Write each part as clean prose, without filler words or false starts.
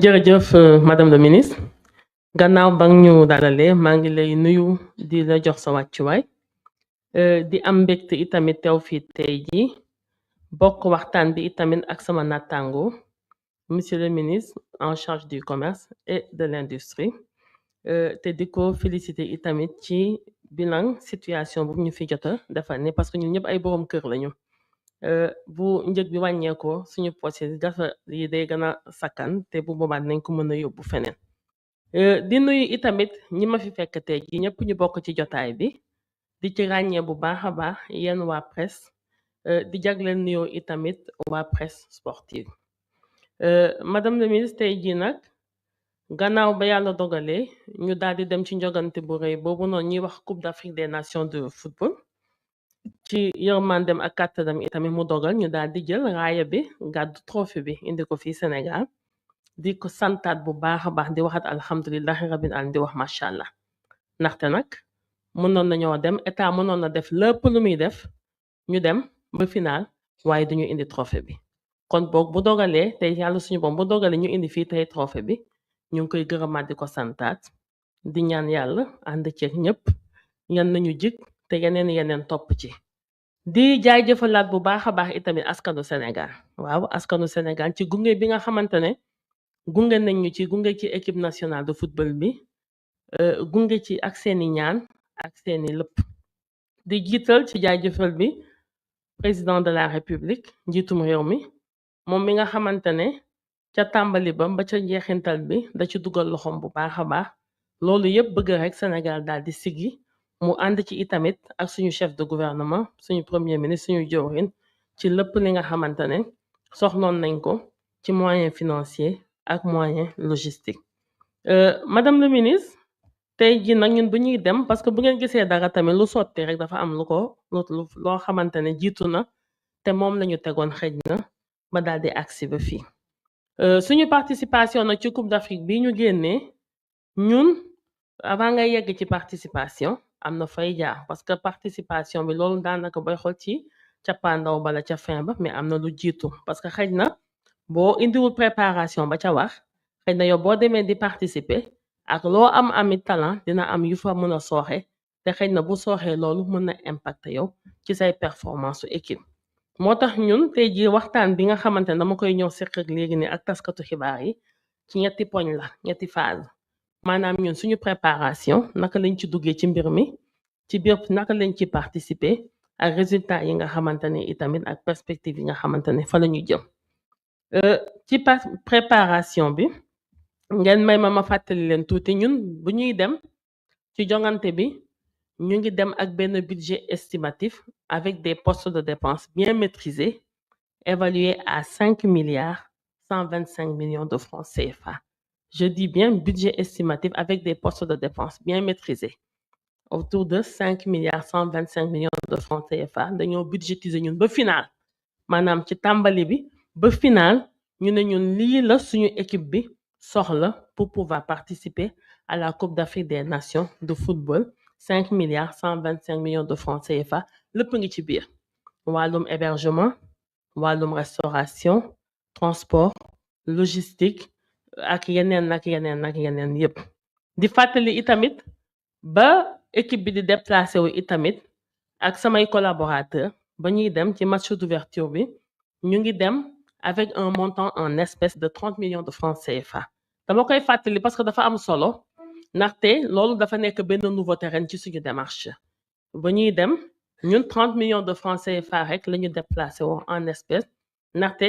jërëjëf madame le ministre gannaaw ba ñu dalalee maa ngi lay nuyu di la jox sa wàccuwaay di am mbégte itamit teew fii tey ji bokk waxtaan bi itamit ak sama nattaango monsieur le ministre en charge du commerce et de l'industrie te di ko féliciter itamit ci bilan situation bu ñu fi jota defal ni parce que ñun ñëpp ay borom kër lañu bu njëg bi wàññeekoo suñu poche dafa yi day gën a sakkan te bu boobaa nañ ko mën a yóbbu feneen di nuyu itamit ñi ma fi fekk tey ji ñëpp ñu bokk ci jotaay bi di ci ràññee bu baax a baax yéen waa presse di jagleel nuyoo itamit waa presse sportive madame le ministre tey ji nag gannaaw ba yàlla dogalee ñu daal di dem ci njogante bu rëy boobu noonu ñuy wax Coupe d'Afrique des Nations de football ci yërmandem ak kàttanam itamit mu dogal ñu daal di jël raaya bi gàddu trophée bi indi ko fii Sénégal di ko santaat bu baax a baax di waxat alhamdulilahi rabbil alamin di wax macha allah ndaxte nag mënoon nañoo dem état mënoon na def lépp lu muy def ñu dem ba final waaye duñu indi trophée bi kon boog bu dogalee tey yàlla suñu boom bu dogalee ñu indi fii tey trophée bi ñu ngi koy gërëmaat di ko santaat di ñaan yàlla ànd ceeg ñëpp yan nañu jig te yeneen topp ci di jaajëfalaat bu baax a baax itamit askanu Sénégal waaw askanu Sénégal ci gunge bi nga xamante ne gunge nañ ñu ci gunge ci équipe nationale de football bi gunge ci ak seeni ñaan ak seeni lépp di jiital ci jaajëfal bi président de la république njiitum réew mi moom mi nga xamante ne ca tàmbali ba ca njeexintal bi da ci dugal loxoom bu baax a baax loolu yëpp bëgg rek Sénégal daal di siggi mu ànd ci itamit ak suñu chef de gouvernement suñu premier ministre suñu jawriñ ci lépp li nga xamante ne soxloon nañ ko ci moyen financier ak moyen logistique madame le ministre tey ji nag ñun bu ñuy dem parce que bu ngeen gisee dara tamit lu sotti rek dafa am loo xamante ne jiitu na te moom lañu tegoon xëj na ba daal di agsi ba fii suñu participation nag ci Coupe d'Afrique bi ñu génnee ñun avant ngay yegg ci participation am na fay jaar parce que participation bi loolu daanaka boy xool ci cappaandaw bala ca fin ba mais am na lu jiitu parce que xëj na boo indiwul préparation ba ca wax xëy na yow boo demee di participer ak loo am amit talent dina am yu fa mën a sooxe te xëy na bu sooxee loolu mën na impacter yow ci say performance su équipe moo tax ñun tey jii waxtaan bi nga xamante ne dama koy ñëw seq ak léegi ni ak taskatu xibaar yi ci ñetti poñ la ñetti phase maanaam ñun suñu préparation naka lañ ci duggee ci mbir mi ci biir naka lañ ci participer ak résultat yi nga xamante ne itamit ak perspective yi nga xamante ne fa la ñu jëm ci préparation bi ngeen may ma fàttali leen tuuti ñun bu ñuy dem ci jongante bi ñu ngi dem ak benn budget estimatif avec des postes de dépenses bien maîtrisés évalués à 5 milliards 125 millions de francs CFA. Je dis bien budget estimatif avec des postes de dépenses bien maîtrisés autour de 5 milliards 125 millions de francs CFA dañoo budgétiser ñun ba final maanaam ci tàmbali bi ba final ñu ne ñun lii la suñu équipe bi soxla pour pouvoir participer à la Coupe d'Afrique des Nations de football 5 milliards 125 millions de francs CFA lépp ngi ci biir wàllum hébergement wàllum restauration transport logistique ak yeneen yépp di fàttali itamit ba équipe bi di déplacé wu itamit ak samay collaborateurs ba ñuy dem ci match d'ouverture bi ñu ngi dem avec un montant en espèces de 30 millions de francs CFA dama koy fàttali parce que dafa am solo ndaxte loolu dafa nekk benn nouveauté ren ci suñu démarche ba ñuy dem ñun 30 millions de francs CFA rek la ñu déplacé woo en espèces ndaxte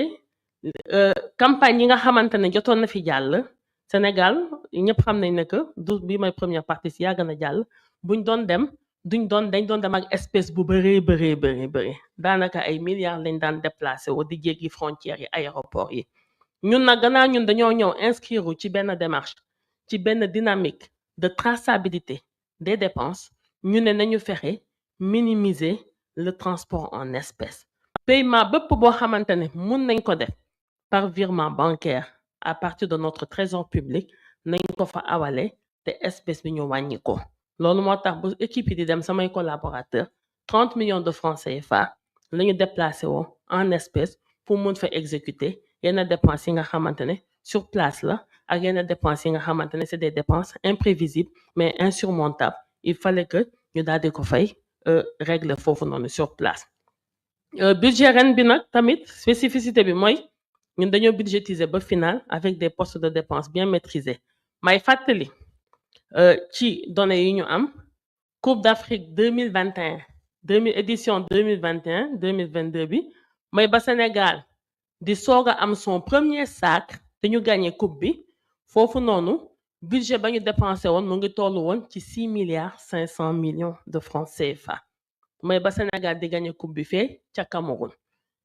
campagne yi nga xamante ne jotoon na fi jàll Sénégal ñëpp xam nañ ne que du bi may première partie si yàgg na jàll buñ doon dem dañ doon dem ak espèce bu bëri daanaka ay milliards lañ daan déplacé woo di jéggi frontières yi aéroport yi ñun nag gannaaw ñun dañoo ñëw inscrire ci benn démarche ci benn dynamique de traçabilité des dépenses ñu ne nañu fexe minimiser le transport en espèces paiement bépp boo xamante ne mun nañ ko def par virement bancaire à partir de notre trésor public nañ ko fa awale te espèce bi ñu wàññi ko loolu moo tax bu équipe yi di dem samay collaborateurs 30 millions de francs CFA la ñu déplacé woo en espèces pour mun fa exécuter yenn dépenses yi nga xamante ne sur place la ak yenn dépenses yi nga xamante ne c'est des dépenses imprévisibles mais insurmontables il fallait que ñu daal di ko fay régler foofu noonu sur place. Budget ren bi nag tamit spécificité bi mooy ñun dañoo budgétiser ba final avec des postes de dépenses bien maîtrisés may fàttali ci données yi ñu am Coupe d'Afrique 2021 édition 2021-2022 bi mooy ba Sénégal di soog a am son premier sac te ñu gagné coupe bi foofu noonu budget ba ñu dépensé woon mu ngi tollu woon ci 6 milliards 500 millions de francs CFA mooy ba Sénégal di gagné coupe bi fee ca Cameroun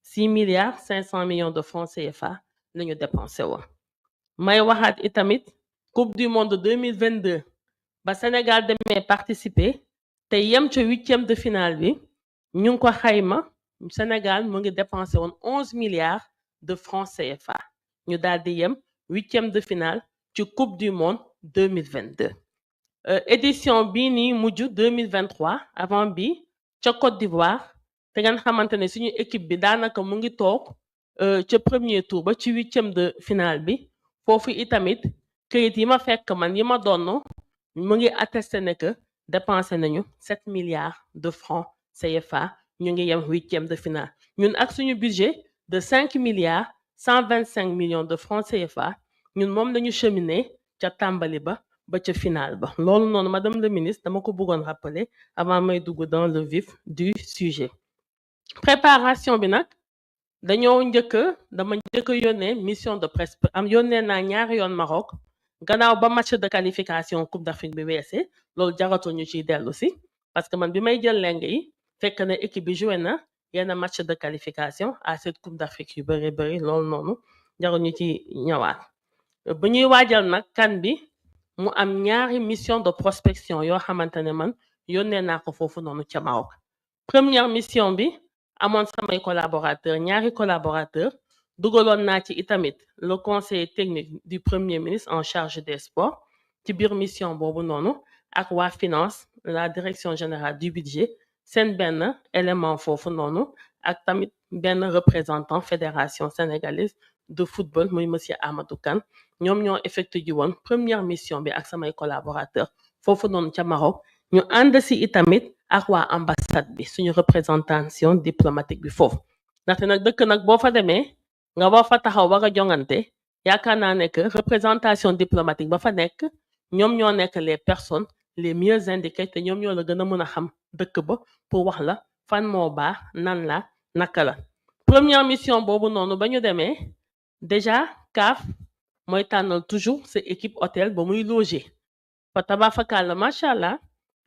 6 milliards 500 millions de francs CFA la ñu dépensé woon may waxaat itamit coupe du monde 2022 ba Sénégal demee participer te yem ca 8e de finale bi ñu ngi ko xayma Sénégal mu ngi dépensé woon 11 milliards de francs CFA ñu daal di yem 8e de finale ci coupe du monde 2022 édition bii nii mujj 2023 avant bi ca Côte d'Ivoire te ngeen xamante ne suñu équipe bi daanaka mu ngi toog ca premier tour ba ci 8e de finale bi foofu itamit këyit yi ma fekk man yi ma donn mu ngi attesté ne que dépensé nañu 7 milliards de francs CFA ñu ngi yem 8e de finale ñun ak suñu budget de 5 milliards 125 millions de francs CFA ñun moom lañu cheminé ca tàmbali ba ca final ba loolu noonu madame le ministre dama ko bëggoon rappeler avant may dugg dans le vif du sujet préparation bi nag dama njëkk yónnee mission de presse am yónnee naa ñaari yoon Maroc gannaaw ba match de qualification Coupe d'Afrique bi weesee loolu jaratul ñu ciy dellu si parce que man bi may jël leng yi fekk na équipe bi joué na yenn match de qualification à cette Coupe d'Afrique yu bëri loolu noonu jarul ñu ci ñëwaat bu ñuy waajal nag kan bi mu am ñaari mission de prospection yoo xamante ne man yónnee naa ko foofu noonu ca Maroc première mission bi amoon samay collaborateur ñaari collaborateur dugaloon naa ci itamit le conseiller technique du premier ministre en charge des sports ci biir mission boobu noonu ak waa finance la direction générale du budget seen benn élément foofu noonu ak tamit benn représentant fédération sénégalaise de football muy monsieur Amadou Kane ñoom ñoo effectué ji woon première mission bi ak samay collaborateur foofu noonu ca Maroc ñu ànd si itamit ak waa ambassade bi suñu représentation diplomatique bi foofu ndaxte nag dëkk nag boo fa demee nga war fa taxaw war a jongante yaakaar naa ne que représentation diplomatique ba fa nekk ñoom ñoo nekk les personnes les mieux indiquées te ñoom ñoo la gën a mën a xam dëkk ba pour wax la fan moo baax nan la naka la première mission boobu noonu ba ñu demee déjà CAF mooy tànnal toujours sa équipe hôtel ba muy loger fa tabafakàlla macha allah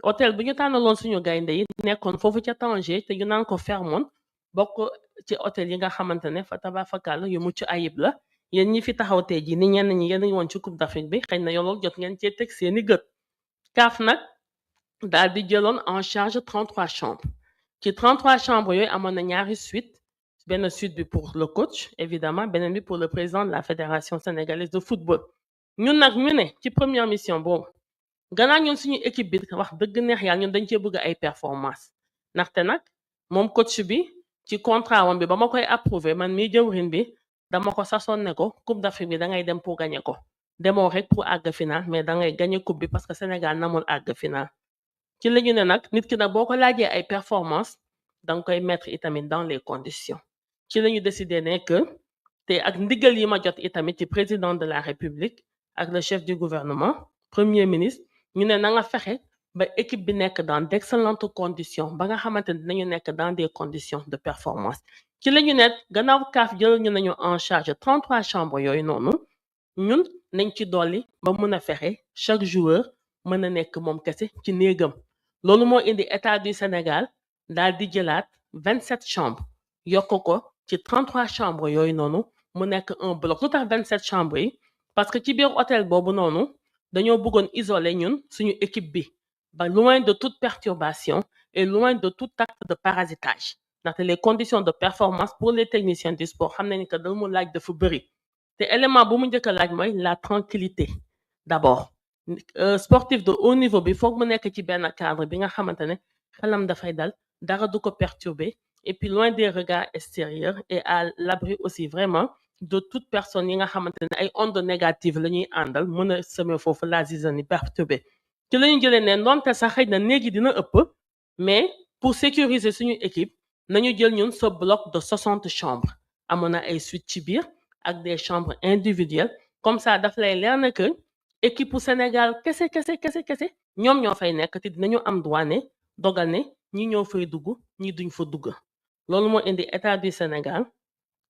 hôtel bu ñu tànnaloon suñu gaynde yi nekkoon foofu ca Tanger te ñu naan ko Fairmont bokk ci hôtel yi nga xamante ne fa tabafakàlla yu mucc ayib la yéen ñi fi taxaw tey ji ni ñenn ñi yéen woon ci Coupe d'Afrique bi xëy na yow jot ngeen cee teg seeni gët CAF nag daal di jëloon en charge 33 chambres ci 33 chambres yooyu amoon na ñaari suite benn suite bi pour le coach évidemment beneen bi pour le président de la fédération sénégalaise de football ñun nag ñu ne ci première mission boobu gannaaw ñun suñu équipe bi wax dëgg neex yàlla ñun dañ cee bëgg ay performance ndaxte nag moom coach bi ci contrat wam bi ba ma koy approuvé man mii jëwrin bi dama ko sasoon ne ko Coupe d'Afrique bi da ngay dem pour gagner ko demoo rek pour àgg final mais da ngay gagner coupe bi parce que Sénégal namul àgg final ci la ñu ne nag nit ki nag boo ko laajee ay performance da nga koy mettre itamit dans les conditions ci la ñu décidé ne que te ak ndigal yi ma jot itamit ci président de la République ak le chef du gouvernement premier ministre ñu ne na nga fexe ba équipe bi nekk dans d'excellentes conditions ba nga xamante ne dinañu nekk dans des conditions de performance ci la ñu ne gannaaw CAF jël ñu nañu en charge 33 chambres yooyu noonu ñun nañ ci dolli ba mën a fexe chaque joueur mën a nekk moom kese ci néegam loolu moo indi état du Sénégal daal di jëlaat 27 chambres yokk ko ci 33 chambres yooyu noonu mu nekk un bloc lu tax 27 chambres yi parce que ci biir hôtel boobu noonu dañoo bëggoon isoler ñun suñu équipe bi ba loin de toute perturbation et loin de tout acte de parasitage ndaxte les conditions de performance pour les techniciens du sport xam nañ que dal mu laaj dafa bëri te élément bu mu njëkk a laaj mooy la tranquillité d'abord sportif de haut niveau bi foog mu nekk ci benn cadre bi nga xamante ne xelam dafay dal dara du ko perturber et puis loin des regards extérieurs et à l'abri aussi vraiment de toute personne yi nga xamante ne ay ondes négatives la ñuy àndal mën a semer foofu la zizanie perturbée ci la ñu jëlee ne ndoonte sax xëy na néegi dina ëpp mais pour sécuriser suñu équipe nañu jël ñun ce bloc de 60 chambres amoon na ay suites ci biir ak des chambres individuelles comme ça daf lay leer na que équipe bu Sénégal kese ñoom ñoo fay nekk te dinañu am droit ne dogal ne ñi ñoo fay dugg ñi duñ fa dugg loolu moo indi état du Sénégal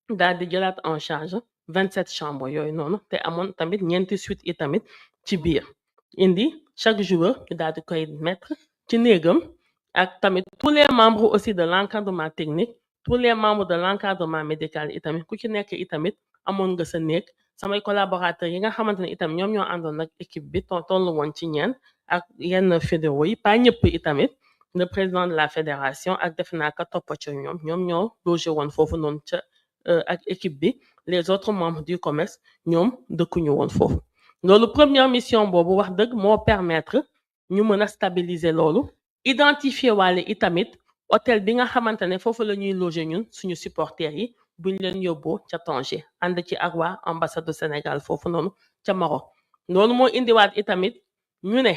daal di jëlaat en charge 27 chambres yooyu noonu te amoon tamit ñeenti suite yi tamit ci biir indi chaque joueur ñu daal di koy mettre ci néegam ak tamit tous les membres aussi de l'encadrement technique tous les membres de l'encadrement médical itamit ku ci nekk itamit amoon nga sa néeg samay collaborateurs yi nga xamante ne itam ñoom ñoo àndoon nag équipe bi tollu woon ci ñeen ak yenn fédéraux yi pas ñëpp itamit le président de la fédération ak def naa ka toppa ca ñoom ñoo logé woon foofu noonu ca ak équipe bi les autres membres du COMEX ñoom dëkkuñu woon foofu loolu première mission boobu wax dëgg moo permettre ñu mën a stabiliser loolu identifier waale itamit hôtel bi nga xamante ne foofu la ñuy loger ñun suñu supporters yi buñ leen yóbboo ca Tanger ànd ci ak waa ambassade du Sénégal foofu noonu ca Maroc loolu moo indiwaat itamit ñu ne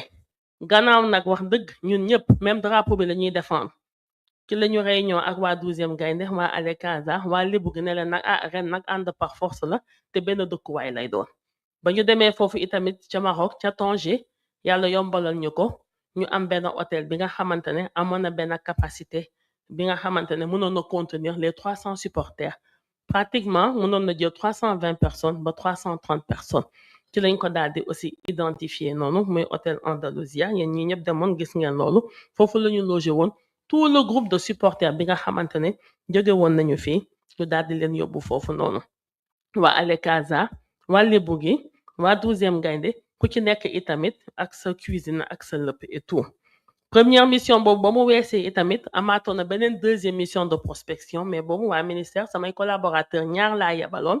gannaaw nag wax dëgg ñun ñëpp même drapeau bi la ñuy défendre ci la ñu réunion ak waa 12e gaynde waa Alekaza waa Lébu gi ne leen nag ren nag ànd par force la te benn dëkkuwaay lay doon ba ñu demee foofu itamit ca Maroc ca Tanger yàlla yombalal ñu ko ñu am benn hôtel bi nga xamante ne amoon na benn capacité bi nga xamante ne mënoon na contenir les 300 supporters pratiquement mënoon na jël 320 personnes ba 330 personnes ci lañ ko daal di aussi identifier noonu muy hôtel Andalousia yéen ñi ñëpp demoon gis ngeen loolu foofu la ñu logé woon tout le groupe de supporters bi nga xamante ne jóge woon nañu fii ñu daal di leen yóbbu foofu noonu waa Alekaza waa Lébu gi waa 12e gaynde ku ci nekk itamit ak sa cuisine ak sa lëpp et tout première mission boobu ba mu weesee itamit amaatoon na beneen deuxième mission de prospection mais boobu waa ministère samay collaborateur ñaar laa yebaloon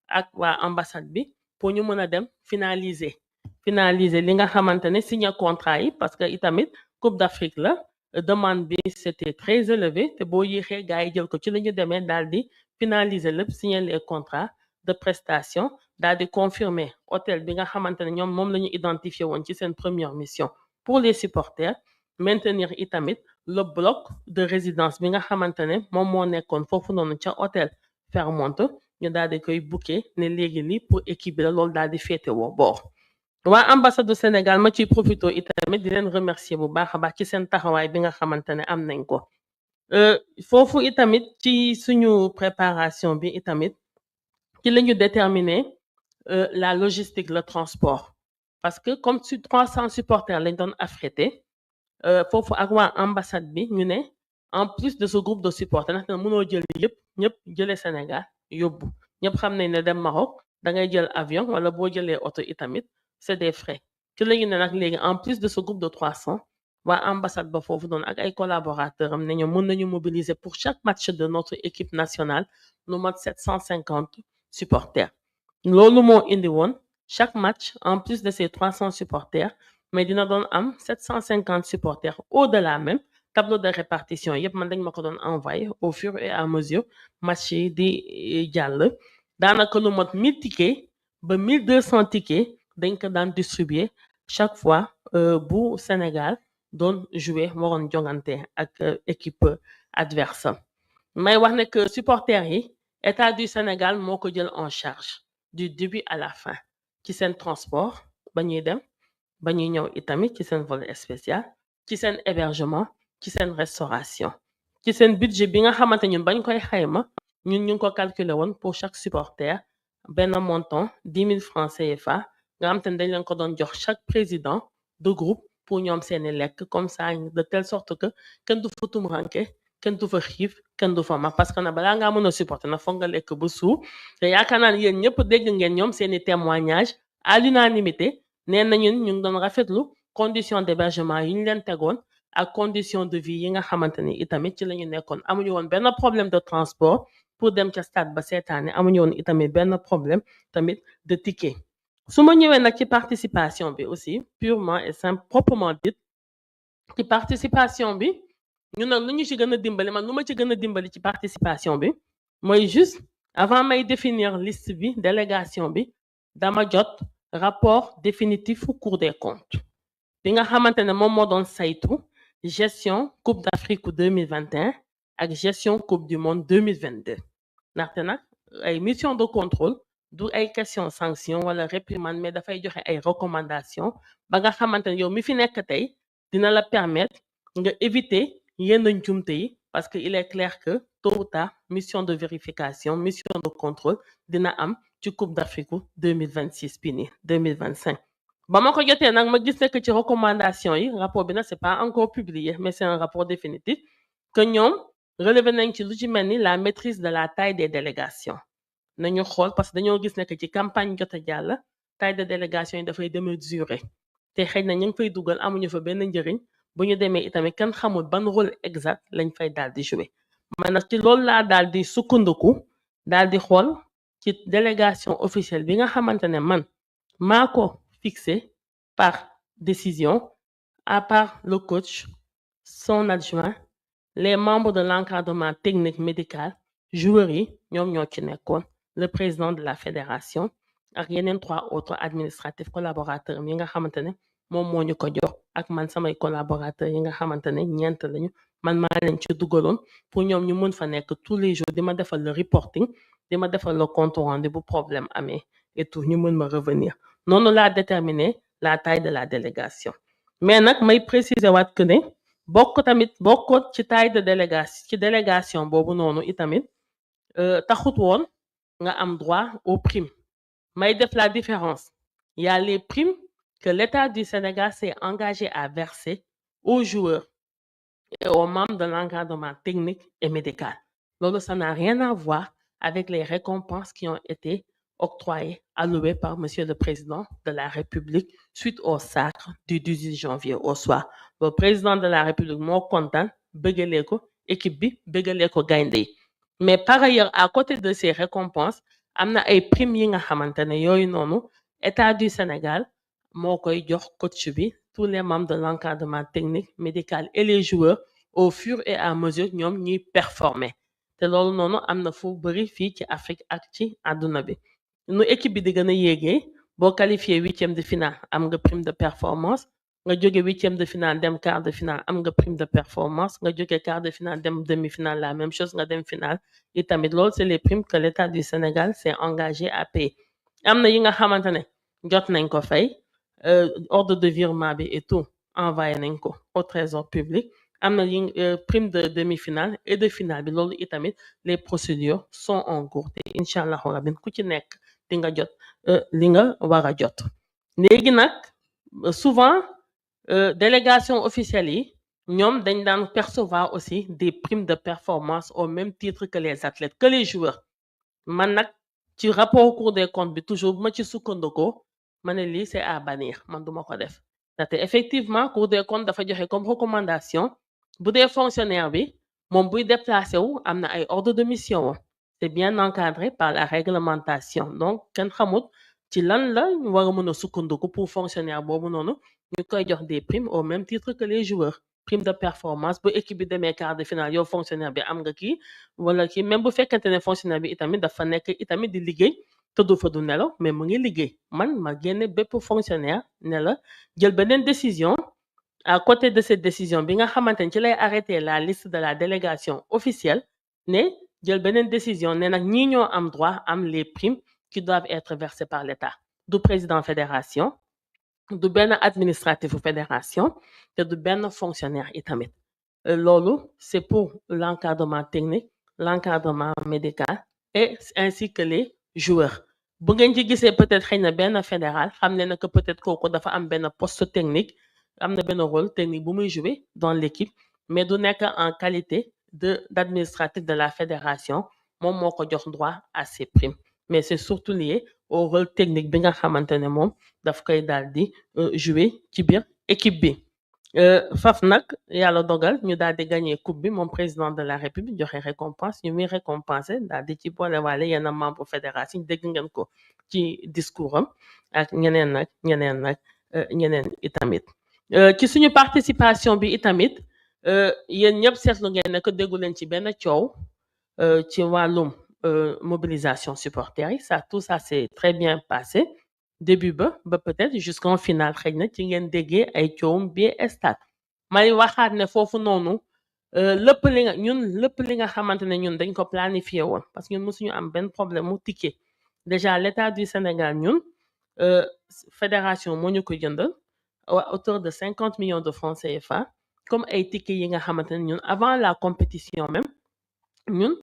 ak waa ambassade bi pour ñu mën a dem finaliser li nga xamante ne signer contrat yi parce que itamit Coupe d'Afrique la demande bi c'était très élevé te boo yéexee gars yi jël ko ci la ñu demee daal di finaliser lépp signer les contrats de prestation daal di confirmer hôtel bi nga xamante ne ñoom moom la ñu identifié woon ci seen première mission pour les supporters maintenir itamit le bloc de résidence bi nga xamante ne moom moo nekkoon foofu noonu ca hôtel Fairmont ñu daal di koy booker ne léegi lii pour équipe bi la loolu daal di féetewoo boor waa ambassade du Sénégal ma ciy profito itamit di leen remercier bu baax a baax ci seen taxawaay bi nga xamante ne am nañ ko foofu itamit ci suñu préparation bi itamit ci la ñu déterminer la logistique le transport parce que comme sur 300 supporters lañ doon affrété foofu ak waa ambassade bi ñu ne en plus de ce groupe de supporters ndax mënoo jël ñëpp jëlee Sénégal yóbbu ñëpp xam nañ ne dem Maroc da ngay jël avion wala boo jëlee oto itamit c'est des frais ci la ñu ne nag léegi en plus de ce groupe de 300 waa ambassade ba foofu noonu ak ay collaborateurs am ne ñoom mën nañu mobiliser pour chaque match de notre équipe nationale lu mat 750 supporters loolu moo indi woon chaque match en plus de ces 300 supporters mais dina doon am 750 supporters au-delà même tableau de répartition yëpp man dañ ma ko doon envoyé au fur et à mesure match yi di jàll daanaka lu mot 1000 tickets ba 1200 tickets dañ ko daan distribuer chaque fois bu Sénégal doon jouer waroon jongante ak équipe adverse may wax ne que supporters yi état du Sénégal moo ko jël en charge du début à la fin ci seen transport ba ñuy dem ba ñuy ñëw itamit ci seen vol spécial ci seen hébergement ci seen restauration ci seen budget bi nga xamante ñun bañ koy xayma ñun ñu ngi ko calculer woon pour chaque supporter benn montant 10 000 francs CFA nga xamante ne dañ leen ko doon jox chaque président de groupe pour ñoom seeni lekk comme ça de telle sorte que kenn du fa tumranke kenn du fa xiif kenn du fa mag parce que na balaa ngaa mën a supporter na foog nga lekk ba suur te yaakaar naa ne yéen ñëpp dégg ngeen ñoom seeni témoignage à l'unanimité nee na ñun ñu ngi doon rafetlu condition d'hébergement yi ñu leen tegoon ak condition de vie yi nga xamante ni itamit ci la ñu nekkoon amuñu woon benn problème de transport pour dem ca stade ba seetaane amuñu woon itamit benn problème tamit de ticket su ma ñëwee nag ci participation bi aussi purement et simple proprement dit ci participation bi ñu nag lu ñu ci gën a dimbali man lu ma ci gën a dimbali ci participation bi mooy juste avant may définir liste bi délégation bi dama jot rapport définitif au Cour des comptes bi nga xamante ne moom moo doon saytu gestion Coupe d'Afrique 2021 ak gestion Coupe du Monde 2022 ndaxte nag ay mission de contrôle du ay question sanction wala réprimande mais dafay joxe ay recommandation ba nga xamante ne yow mi fi nekk tey dina la permettre nga éviter yenn njumte yi parce que il est clair que tôt ou tard mission de vérification mission de contrôle dina am ci Coupe d'Afrique 2026 bi nii 2025 ba ma ko jotee nag ma gis nekk ci recommandation yi rapport bi nag c'est pas encore publié mais c'est un rapport définitif que ñoom relevé nañ ci lu ci mel ni la maîtrise de la taille des délégations nañu xool parce que dañoo gis nekk ci campagne jot a jàll taille de délégation yi dafay démesuré te xëy na ñu ngi fay dugal amuñu fa benn njëriñ bu ñu demee itamit kenn xamul ban rôle exact lañ fay daal di jouer man nag ci loolu laa daal di sukkandiku daal di xool ci délégation officielle bi nga xamante ne man maa ko fixé par décision à part le coach son adjoint les membres de l'encadrement technique médical joueurs yi ñoom ñoo ci nekkoon le président de la fédération ak yeneen 3 autres administratifs collaborateurs yi nga xamante ne moom moo ñu ko jox ak man samay collaborateurs yi nga xamante ne ñeent lañu man maa leen ci dugaloon pour ñoom ñu mën fa nekk tous les jours di ma defal le reporting di ma defal le compte rendu bu problème amee et tout ñu mën ma revenir noonu laa déterminer la taille de la délégation mais nag may préciser waat que ne bokkoot ci taille de délégation boobu noonu itamit taxut woon nga am droit aux primes may def la différence il y a les primes que l'État du Sénégal s'est engagé à verser aux joueurs et aux membres de l'encadrement technique et médical loolu ça n'a rien à voir avec les récompenses qui ont été octroyées allouées par Monsieur le Président de la République suite au sacre du 18 janvier au soir le président de la République moo kontaan bëggalee ko équipe bi bëggalee ko gaynde yi mais par ailleurs à côté de ces récompenses am na ay primes yi nga xamante ne yooyu noonu État du Sénégal moo koy jox coach bi tous les membres de l'encadrement technique médical et les joueurs au fur et à mesure ñoom ñuy performer te loolu noonu am na fu bëri fii ci Afrique ak ci àdduna bi nu équipe bi di gën a yéegee boo qualifié 8e de finale am nga prime de performance nga jóge 8e de finale dem quart de finale am nga prime de performance nga jóge quart de finale dem demi-finale la même chose nga dem finale et tamit loolu c'est les primes que l'État du Sénégal s'est engagé à payer am na yi nga xamante ne jot nañ ko fay ordre de virement bi et tout envoyé nañ ko au trésor public am na yi prime de demi-finale et de finale bi loolu itamit les procédures sont en cours te incha allahu rabbi ku ci nekk di nga jot li nga war a jot léegi nag souvent délégation officielle yi ñoom dañ daan percevoir aussi des primes de performance au même titre que les athlètes que les joueurs man nag ci rapport Cour des comptes bi toujours bu ma ci sukkandikoo ma ne lii c'est à bannir man duma ko def ndaxte effectivement Cour des comptes dafa joxe comme recommandation bu dee fonctionnaire bi moom buy déplacé wu am na ay ordre de mission wa c'est bien encadré par la réglementation donc kenn xamut ci lan la ñu war a mën a sukkandiku pour fonctionnaire boobu noonu ñu koy jox des primes au même titre que les joueurs prime de performance bu équipe bi demee quart de finale yow fonctionnaire bi am nga kii wala kii même bu fekkente ne fonctionnaire bi itamit dafa nekk itamit di liggéey tëddu fa du nelaw mais mu ngi liggéey man ma génne bépp fonctionnaire ne la jël beneen décision à côté de cette décision bi nga xamante ne ci lay arrêter la liste de la délégation officielle ne jël beneen décision ne nag ñii ñoo am droit am les primes qui doivent être versées par l'État du président fédération du benn administratif fédération te du benn fonctionnaire itamit loolu c'est pour l'encadrement technique l'encadrement médical et ainsi que les joueurs bu ngeen ci gisee peut-être xëy na benn fédéral xam ne que peut-être kooku dafa am benn poste technique am na benn rôle technique bu muy jouer dans l'équipe mais du nekk en qualité d'administratif de la fédération moom moo ko jox droit à ces primes mais c'est surtout lié au rôle technique bi nga xamante ne moom daf koy daal di jouer ci biir équipe bi faf nag yàlla dogal ñu daal di gagner coupe bi moom président de la république joxe récompense ñu muy récompenser daal di ci boole waale yenn membre fédération dégg ngeen ko ci discours am ak ñeneen ñeneen itamit ci suñu participation bi itamit yéen ñëpp seetlu ngeen ne que déggu leen ci benn coow ci wàllum mobilisation supporters yi tout ça c'est très bien passé début ba peut-être jusqu'en finale xëy na ci ngeen déggee ay coowum bi stade may waxaat ne foofu noonu lépp li nga xamante ne ñun dañ ko planifié woon parce que ñun mësuñu am benn problème mu ticket déjà l'État du Sénégal ñun euh, fédération moo ñu ko jëndal à hauteur de 50 millions de francs CFA comme ay tickets yi nga xamante ne ñun avant la compétition même ñun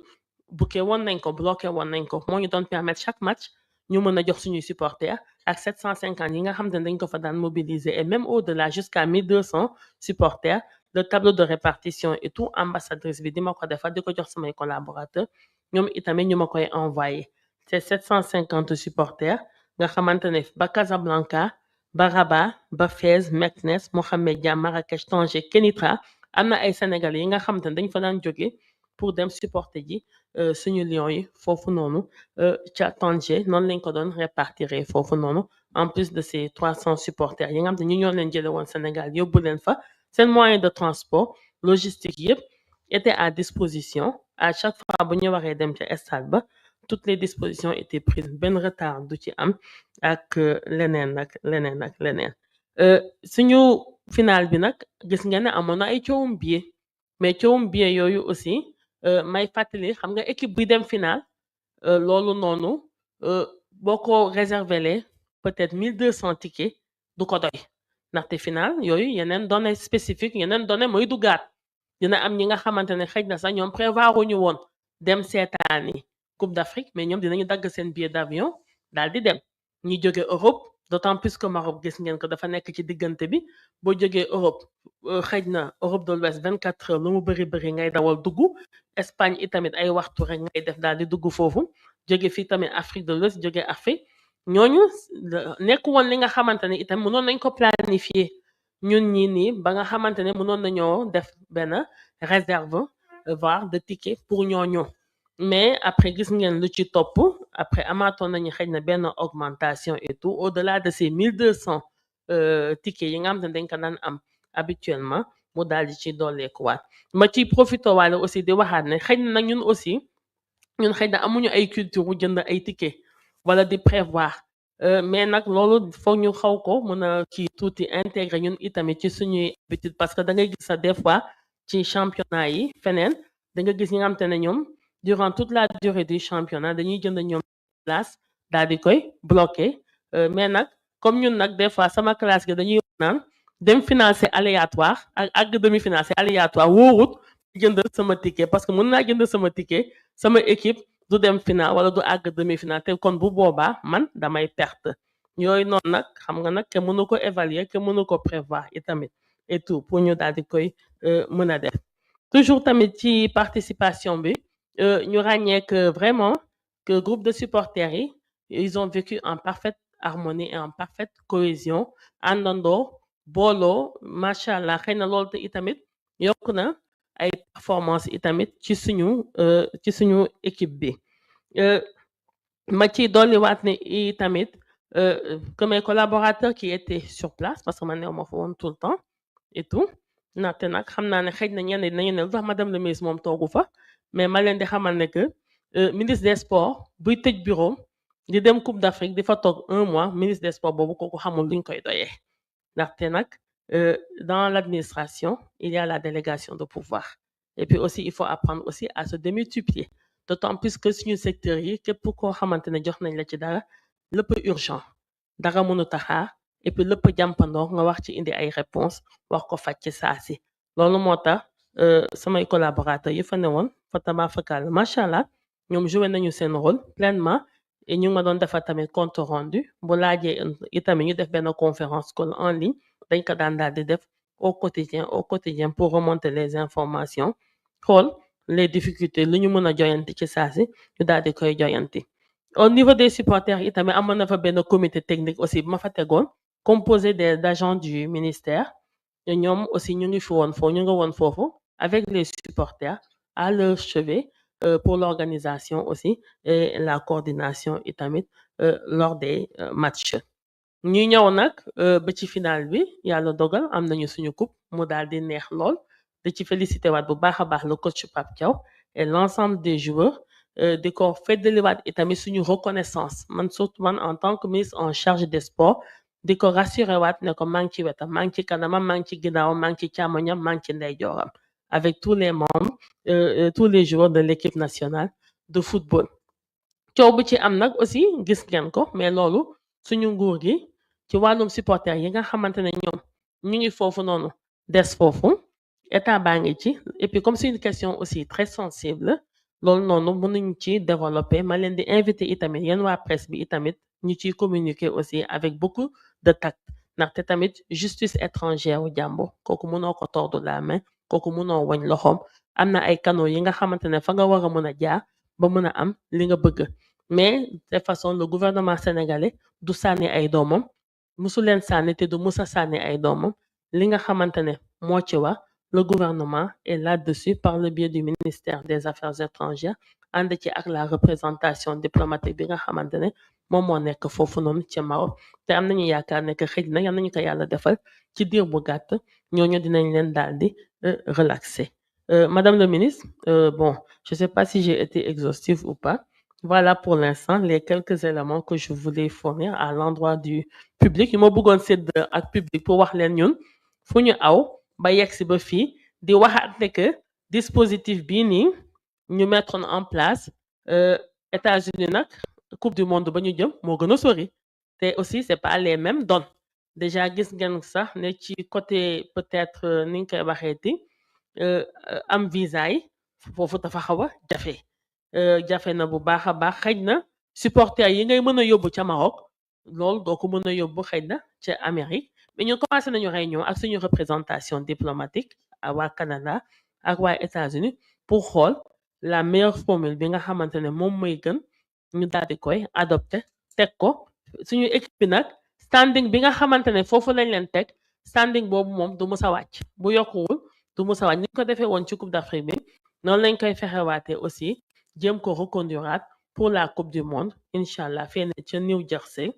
bloqué woon nañ ko moo ñu doon permettre chaque match ñu mën a jox suñuy supporters ak 750 yi nga xam ne dañ ko fa daan mobiliser et même au-delà jusqu'à 1200 supporters le tableau de répartition et tout ambassadrice bi di ma ko defal di ko jox samay collaborateurs ñoom itamit ñu ma koy envoyé c'est 750 supporters nga xamante ne ba Casablanca ba Rabat ba Fès Meknès Mohamedia Marrakech Tanger Kenitra am na ay Sénégalais yi nga xamante ne dañ fa daan jóge pour dem supporter ji suñu Lions yi foofu noonu ca Tanger noonu lañ ko doon répartir foofu noonu en plus de ces 300 supporters yi nga xam ne ñu ñoo leen jële woon Sénégal yóbbu leen fa seen moyen de transport logistique yëpp était à disposition à chaque fois bu ñu waree dem ca stade ba toutes les dispositions étaient prises benn retard du ci am ak leneen suñu final bi nag gis ngeen ne amoon na ay coowum billet mais coowum billet yooyu aussi may fàttali xam nga équipe buy dem final loolu noonu boo ko réservelee peut-être 1200 tickets du ko doy ndaxte final yooyu yeneen données spécifiques yeneen données mooy duggaat dina am ñi nga xamante ne xëj na sax ñoom prévoir ñu woon dem seetaani Coupe d'Afrique mais ñoom dinañu dagg seen billet d'avion daal di dem ñi jóge Europe d'autant plus que Maroc gis ngeen ko dafa nekk ci diggante bi boo jógee Europe xëj na Europe de l'Ouest 24 heures lu mu bëri ngay dawal dugg Espagne itamit ay waxtu rek ngay def daal di dugg foofu jóge fii tamit Afrique de l'Ouest jóge Afrique ñooñu nekk woon li nga xamante ne itam mënoon nañ ko planifier ñun ñii nii ba nga xamante ne mënoon nañoo def benn réserve voire de ticket pour ñooñu mais après gis ngeen lu ci topp après amaatoon nañu xëy na benn augmentation et tout au-delà de ces 1200 tickets yi nga xam ne dañ ko daan am habituellement mu daal di ci dolleekuwaat ma ciy profité waale aussi di waxaat ne xëy na ñun aussi ñun xëy na amuñu ay culture wu jënd ay ticket wala di prévoir mais nag loolu foog ñu xaw ko mën a ci tuuti intégrer ñun itamit ci suñuy habitude parce que da ngay gis sa des fois ci championnat yi feneen da nga gis ñi nga xam te ne ñoom durant toute la durée du championnat dañuy jënd ñoom place daal di koy bloqué mais nag comme ñun nag des fois sama classe gi dañuy naan dem final c'est aléatoire ak àgg demi-finale c'est aléatoire wóorut jënd sama ticket parce que mën naa jënd sama ticket sama équipe du dem final wala du àgg demi-finale te kon bu boobaa man damay perte yooyu noonu nag xam nga nag ke mënu ko évaluer ke mënu ko prévoir itamit et tout pour ñu daal di koy mën a def toujours tamit ci participation bi ñu ràññee que vraiment que groupe de supporters yi ils ont vécu en parfaite harmonie et en parfaite cohésion àndandoo booloo macha allah xëy na loolu te itamit yokk na ay performance itamit ci suñu équipe bi ma ci dolliwaat ne itamit que mes collaborateurs qui étaient sur place parce que man new ma fa woon tout le temps et tout ndaxte nag xam naa ne xëy na ñenn nañu ne lu tax madame le ministre moom toogu fa mais ma leen di xamal ne que ministre des sports buy tëj bureau di dem Coupe d'Afrique di fa toog 1 mois ministre des sports boobu kooku xamul luñ koy doyee ndaxte nag dans l'administration il y a la délégation de pouvoir et puis aussi il faut apprendre aussi à se démultiplier d'autant plus que suñu secteur yi képp koo xamante ne jox nañ la ci dara lépp urgent dara mënut a xaar et puis lépp jàmpandoo nga wax ci indi ay réponses wax ko faj ci saa si loolu moo tax samay collaborateurs yi fa ne woon fa tabafakal macha allah ñoom joué nañu seen rôle pleinement et ñu ngi ma doon defar tamit compte rendu bu laajee itamit ñu def benn conférence call en ligne dañ ko daan daal di def au quotidien pour remonter les informations xool les difficultés lu ñu mën a joyanti ci saa si ñu daal di koy joyanti au niveau des supporters itamit amoon na fa benn comité technique aussi bu ma fa tegoon composé d'agents du ministère et ñoom aussi ñu ngi woon foofu avec les supporters à leur chevet pour l'organisation aussi et la coordination itamit lors des matchs ñu ñëw nag ba ci final bi yàlla dogal am nañu suñu coupe mu daal di neex lool di ci félicité waat bu baax a baax le coach Pape Thiaw et l'ensemble des joueurs di ko feddaliwaat itamit suñu reconnaissance man surtout man en tant que ministre en charge des sports di ko rassuré waat ne ko maa ngi ci wetam maa ngi ci kanamam maa ngi ci ginnaawam maa ngi ci càmmoñam maa ngi ci ndeyjooram avec tous les membres tous les joueurs de l'équipe nationale de football. coow bu ci am nag aussi gis ngeen ko mais loolu suñu nguur gi ci wàllum supporter yi nga xamante ne ñoom ñu ngi foofu noonu des foofu état baa ngi ci et puis comme c'est une question aussi très sensible loolu noonu mënuñ ci développer ma leen di inviter itamit yéen waa presse bi itamit ñu ciy communiquer aussi avec beaucoup de tact ndaxte tamit justice étrangère wu jàmbur kooku mënoo ko tordre la main kooku mënoo wañ loxoom am na ay canaux yi nga xamante ne fa nga war a mën a jaar ba mën a am li nga bëgg mais de façon le gouvernement sénégalais du sànni ay doomam musu leen sànni te du musa sànni ay doomam li nga xamante ne moo ci wax le gouvernement est là-dessus par le biais du ministère des Affaires étrangères ànd ci ak la représentation diplomatique bi nga xamante ne moom moo nekk foofu noonu ci Maroc te am nañu yaakaar ne que xëj na yal nañu ko yàlla defal ci diir bu gàtt ñooñu dinañ leen daal di relaxer. Madame le ministre, bon, je sais pas si j'ai été exhaustive ou pas. Voilà pour l'instant les quelques éléments que je voulais fournir à l'endroit du public yu ma bëggoon sédd ak public pour wax leen ñun fu ñu aw ba yegsi ba fii di waxaat ne que dispositif bii nii ñu mettre en place États-Unis nag coupe du monde ba ñu jëm moo gën a sori te aussi c'est pas les mêmes donnes déjà gis ngeen sax ne ci côté peut-être ni ñu koy waxeeti am visa yi foofu dafa xaw a jafe na bu baax a baax xëj na supporters yi ngay mën a yóbbu ca Maroc loolu doo ko mën a yóbbu xëj na ca Amérique mais ñun commencé nañu réunion ak suñu représentation diplomatique ak waa Canada ak waa États-Unis pour xool la meilleure formule bi nga xamante ne moom mooy gën ñu daal di koy adopté teg ko suñu équipe bi nag standing bi nga xamante ne foofu lañ leen teg standing boobu moom du mus a wàcc bu yokkuwul du mus a wàcc ni ñu ko defee woon ci Coupe d'Afrique bi noonu lañ koy fexewaatee aussi jéem ko reconduiraat pour la coupe du monde incha allah fee ne ca New Jersey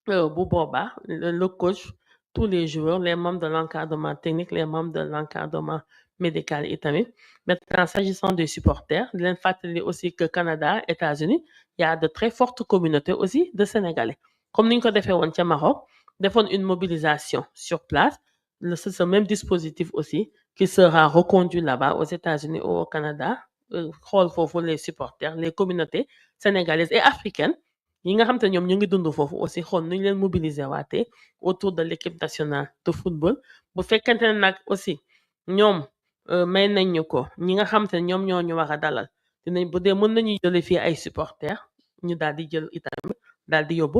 bu boobaa le coach tous les joueurs les membres de l'encadrement technique les membres de l'encadrement médical itamit maintenant s'agissant des supporters di leen fàttali aussi que Canada États-Unis il y a de très fortes communautés aussi de Sénégalais comme ni ñu ko defee woon ca Maroc defoon une mobilisation sur place c'est ce même dispositif aussi qui sera reconduit là-bas aux États-Unis ou au Canada xool foofu les supporters les communautés sénégalaises et africaines yi nga xam te ñoom ñu ngi dund foofu aussi xool nu ñu leen mobiliser waatee autour de l'équipe nationale de football bu fekkente ne nag aussi ñoom may nañ ñu ko ñi nga xam te ne ñoom ñoo ñu war a dalal dinañ bu dee mën nañu jële fii ay supporters ñu daal di jël itam daal di yóbbu